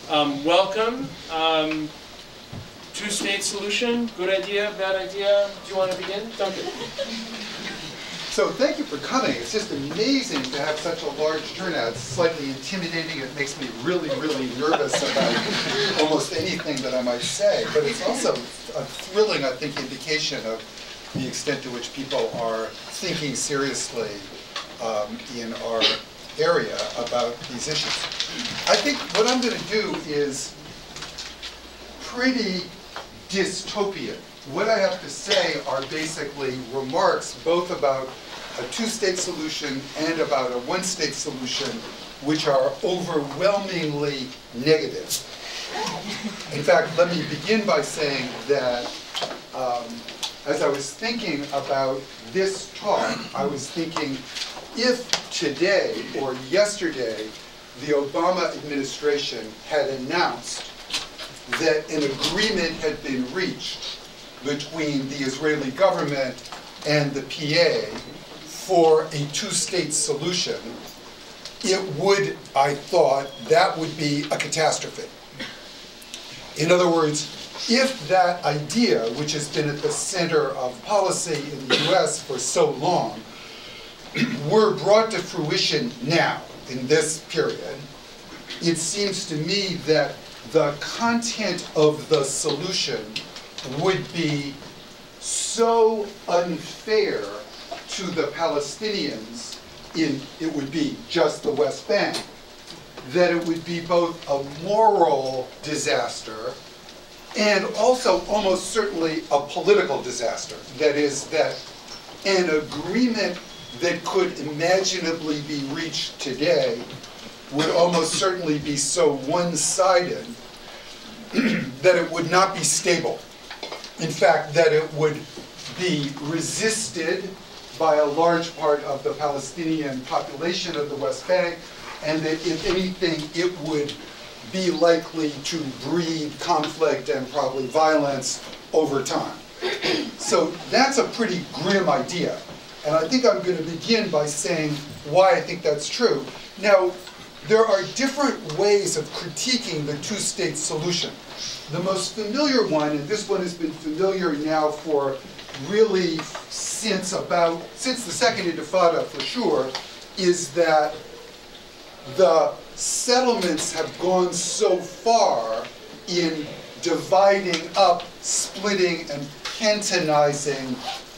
Welcome. Two-state solution, good idea, bad idea? Do you want to begin? Duncan. So thank you for coming. It's just amazing to have such a large turnout. It's slightly intimidating. It makes me really, really nervous about almost anything that I might say. But it's also a thrilling, I think, indication of the extent to which people are thinking seriously in our area about these issues. I think what I'm going to do is pretty dystopian. What I have to say are basically remarks both about a two-state solution and about a one-state solution, which are overwhelmingly negative. In fact, let me begin by saying that as I was thinking about this talk, I was thinking if today or yesterday the Obama administration had announced that an agreement had been reached between the Israeli government and the PA for a two-state solution, it would, I thought, that would be a catastrophe. In other words, if that idea, which has been at the center of policy in the US for so long, were brought to fruition now, in this period, it seems to me that the content of the solution would be so unfair to the Palestinians it would be just the West Bank, that it would be both a moral disaster and also almost certainly a political disaster. That is, that an agreement that could imaginably be reached today would almost certainly be so one-sided that it would not be stable. In fact, that it would be resisted by a large part of the Palestinian population of the West Bank, and that if anything, it would be likely to breed conflict and probably violence over time. So that's a pretty grim idea. And I think I'm going to begin by saying why I think that's true. Now, there are different ways of critiquing the two-state solution. The most familiar one, and this one has been familiar now for really since the Second Intifada for sure, is that the settlements have gone so far in dividing up, splitting, and cantonizing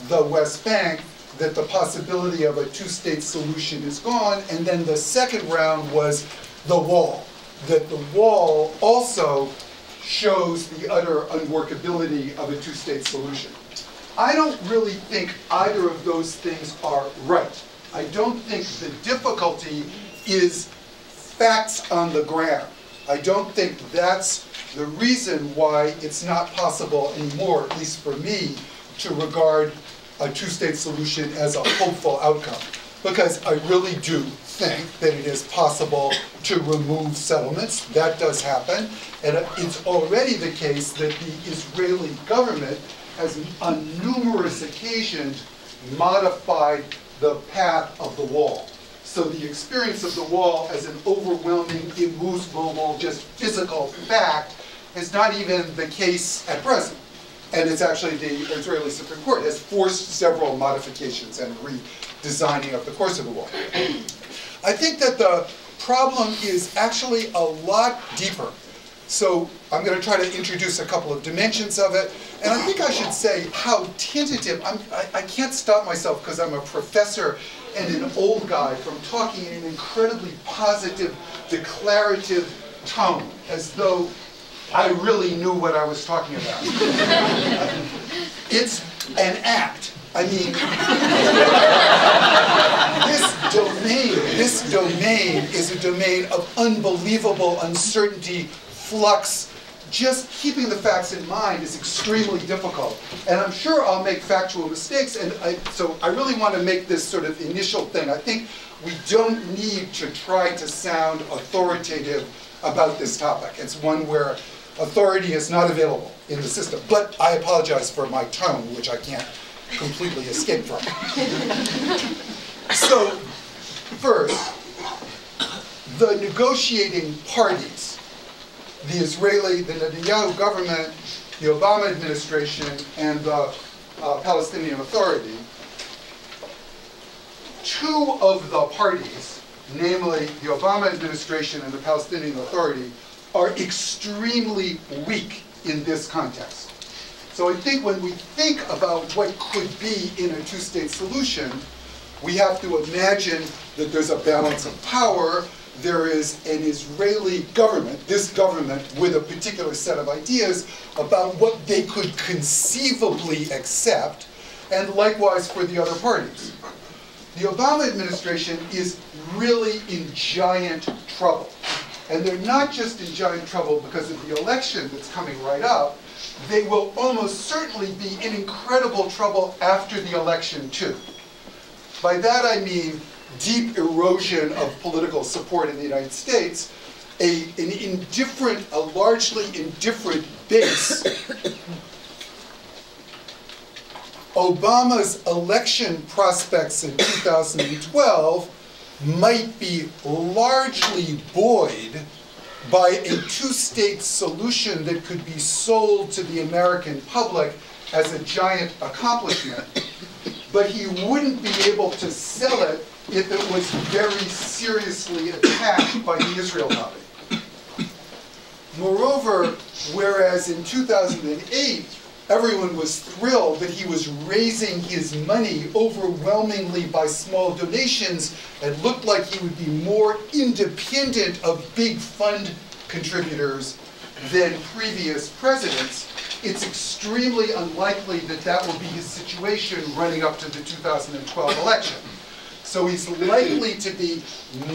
the West Bank that the possibility of a two-state solution is gone. And then the second round was the wall, that the wall also shows the utter unworkability of a two-state solution. I don't really think either of those things are right. I don't think the difficulty is facts on the ground. I don't think that's the reason why it's not possible anymore, at least for me, to regard a two-state solution as a hopeful outcome. Because I really do think that it is possible to remove settlements. That does happen. And it's already the case that the Israeli government has on numerous occasions modified the path of the wall. So the experience of the wall as an overwhelming, immovable, just physical fact is not even the case at present. And it's actually the Israeli Supreme Court has forced several modifications and redesigning of the course of the wall. I think that the problem is actually a lot deeper. So I'm going to try to introduce a couple of dimensions of it. And I think I should say how tentative, I can't stop myself because I'm a professor and an old guy from talking in an incredibly positive, declarative tone, as though I really knew what I was talking about. It's an act. I mean, this domain is a domain of unbelievable uncertainty, flux. Just keeping the facts in mind is extremely difficult. And I'm sure I'll make factual mistakes, and so I really want to make this sort of initial thing. I think we don't need to try to sound authoritative about this topic. It's one where authority is not available in the system. But I apologize for my tone, which I can't completely escape from. So, first, the negotiating parties, the Netanyahu government, the Obama administration, and the Palestinian Authority, two of the parties, namely the Obama administration and the Palestinian Authority, are extremely weak in this context. So I think when we think about what could be in a two-state solution, we have to imagine that there's a balance of power. There is an Israeli government, this government, with a particular set of ideas about what they could conceivably accept, and likewise for the other parties. The Obama administration is really in giant trouble. And they're not just in giant trouble because of the election that's coming right up. They will almost certainly be in incredible trouble after the election, too. By that I mean deep erosion of political support in the United States, a largely indifferent base. Obama's election prospects in 2012 might be largely buoyed by a two-state solution that could be sold to the American public as a giant accomplishment, but he wouldn't be able to sell it if it was very seriously attacked by the Israel lobby. Moreover, whereas in 2008, everyone was thrilled that he was raising his money overwhelmingly by small donations and looked like he would be more independent of big fund contributors than previous presidents, it's extremely unlikely that that will be his situation running up to the 2012 election. So he's likely to be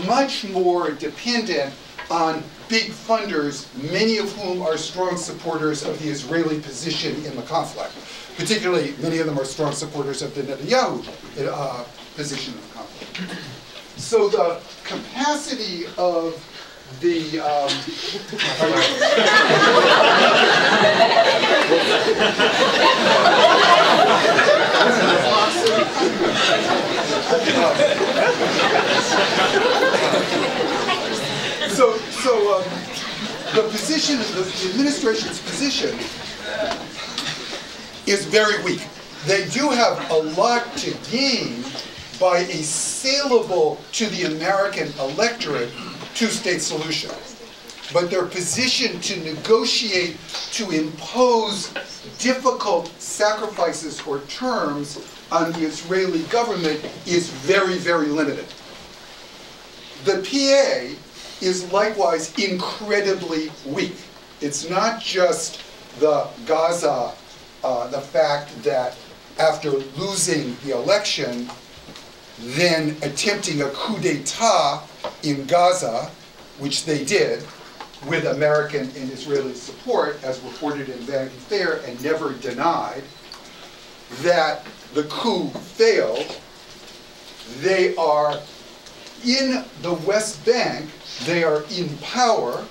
much more dependent on big funders, many of whom are strong supporters of the Israeli position in the conflict. Particularly, many of them are strong supporters of the Netanyahu position in the conflict. So the capacity of the the position, the administration's position is very weak. They do have a lot to gain by a saleable to the American electorate two-state solution. But their position to negotiate, to impose difficult sacrifices or terms on the Israeli government is very, very limited. The PA is likewise incredibly weak. It's not just the Gaza, the fact that after losing the election, then attempting a coup d'etat in Gaza, which they did, with American and Israeli support, as reported in Vanity Fair and never denied, that the coup failed. They are in the West Bank, they are in power,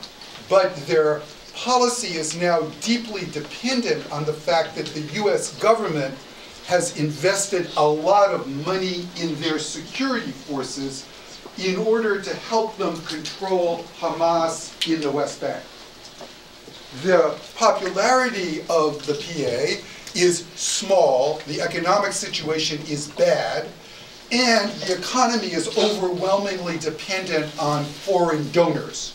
but their policy is now deeply dependent on the fact that the US government has invested a lot of money in their security forces in order to help them control Hamas in the West Bank. The popularity of the PA is small, the economic situation is bad, and the economy is overwhelmingly dependent on foreign donors.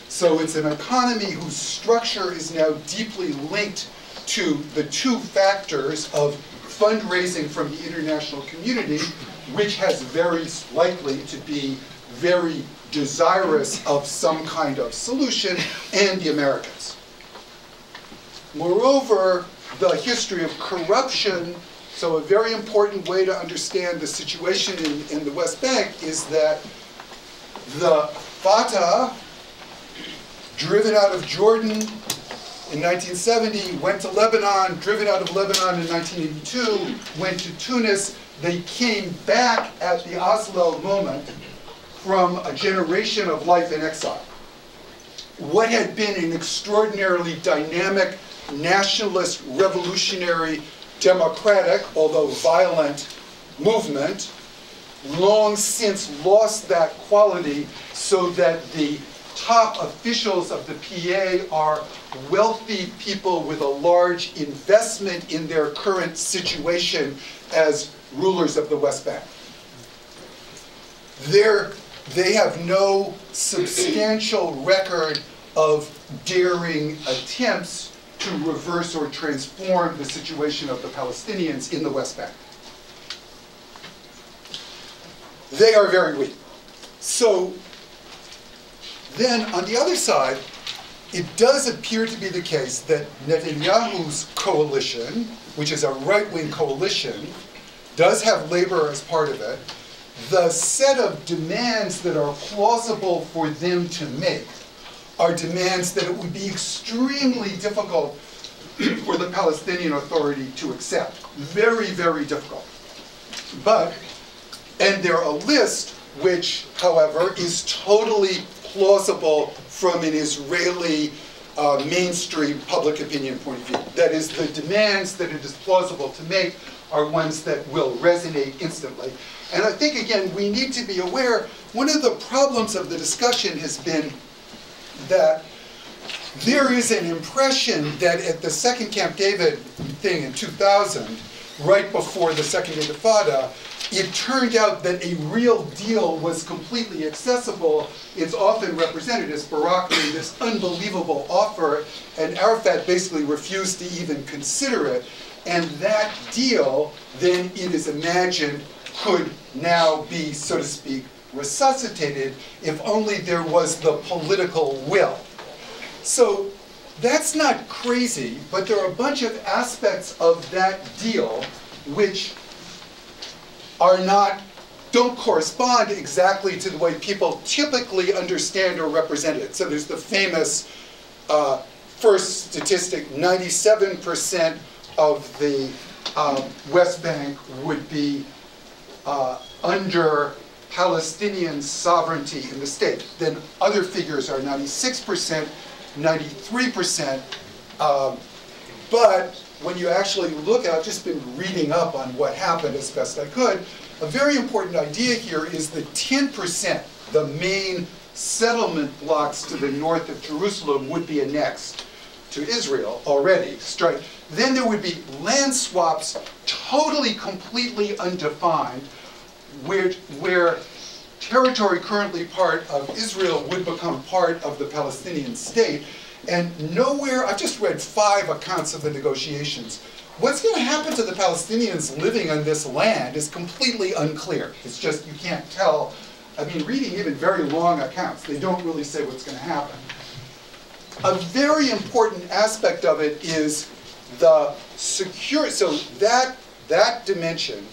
So it's an economy whose structure is now deeply linked to the two factors of fundraising from the international community, which has very likely to be very desirous of some kind of solution, and the Americans. Moreover, the history of corruption, so a very important way to understand the situation in the West Bank is that the Fatah, driven out of Jordan in 1970, went to Lebanon, driven out of Lebanon in 1982, went to Tunis. They came back at the Oslo moment from a generation of life in exile. What had been an extraordinarily dynamic, nationalist, revolutionary, democratic, although violent, movement, long since lost that quality, so that the top officials of the PA are wealthy people with a large investment in their current situation as rulers of the West Bank. They have no substantial record of daring attempts to reverse or transform the situation of the Palestinians in the West Bank. They are very weak. So then, on the other side, it does appear to be the case that Netanyahu's coalition, which is a right-wing coalition, does have labor as part of it. The set of demands that are plausible for them to make are demands that it would be extremely difficult for the Palestinian Authority to accept. Very, very difficult. And they're a list which, however, is totally plausible from an Israeli mainstream public opinion point of view. That is, the demands that it is plausible to make are ones that will resonate instantly. And I think, again, we need to be aware, one of the problems of the discussion has been that there is an impression that at the Second Camp David thing in 2000, right before the Second Intifada, it turned out that a real deal was completely accessible. It's often represented as Barak made this unbelievable offer, and Arafat basically refused to even consider it. And that deal, then it is imagined, could now be, so to speak, resuscitated if only there was the political will. So that's not crazy, but there are a bunch of aspects of that deal which don't correspond exactly to the way people typically understand or represent it. So there's the famous first statistic, 97% of the West Bank would be under Palestinian sovereignty in the state. Then other figures are 96%, 93%. But when you actually look at, I've just been reading up on what happened as best I could, a very important idea here is that 10%, the main settlement blocks to the north of Jerusalem, would be annexed to Israel already. Then there would be land swaps, totally, completely undefined, where territory currently part of Israel would become part of the Palestinian state. And nowhere, I've just read 5 accounts of the negotiations. What's going to happen to the Palestinians living on this land is completely unclear. It's just, you can't tell. I mean, reading even very long accounts, they don't really say what's going to happen. A very important aspect of it is the security. So that dimension,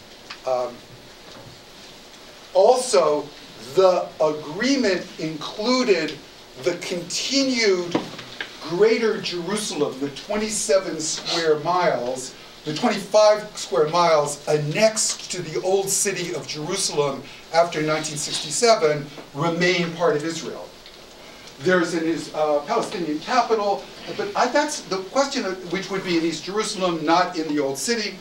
also the agreement included the continued Greater Jerusalem, the 27 square miles, the 25 square miles annexed to the old city of Jerusalem after 1967, remain part of Israel. There's a Palestinian capital, but that's the question, which would be in East Jerusalem, not in the old city.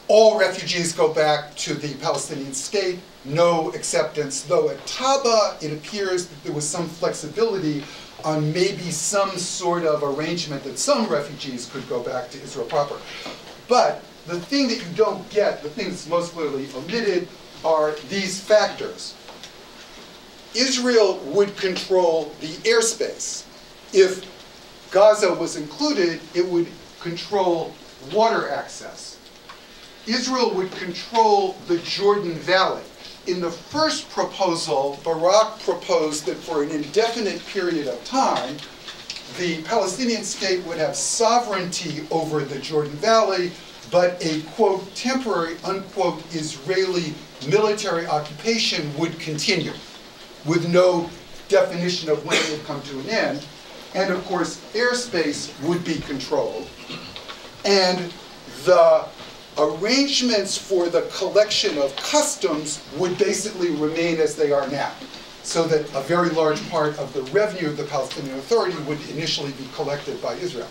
All refugees go back to the Palestinian state, no acceptance, though at Taba it appears that there was some flexibility on maybe some sort of arrangement that some refugees could go back to Israel proper. But the thing that you don't get, the thing that's most clearly omitted, are these factors. Israel would control the airspace. If Gaza was included, it would control water access. Israel would control the Jordan Valley. In the first proposal, Barak proposed that for an indefinite period of time, the Palestinian state would have sovereignty over the Jordan Valley, but a, quote, temporary, unquote, Israeli military occupation would continue, with no definition of when it would come to an end. And of course, airspace would be controlled. And the arrangements for the collection of customs would basically remain as they are now, so that a very large part of the revenue of the Palestinian Authority would initially be collected by Israel.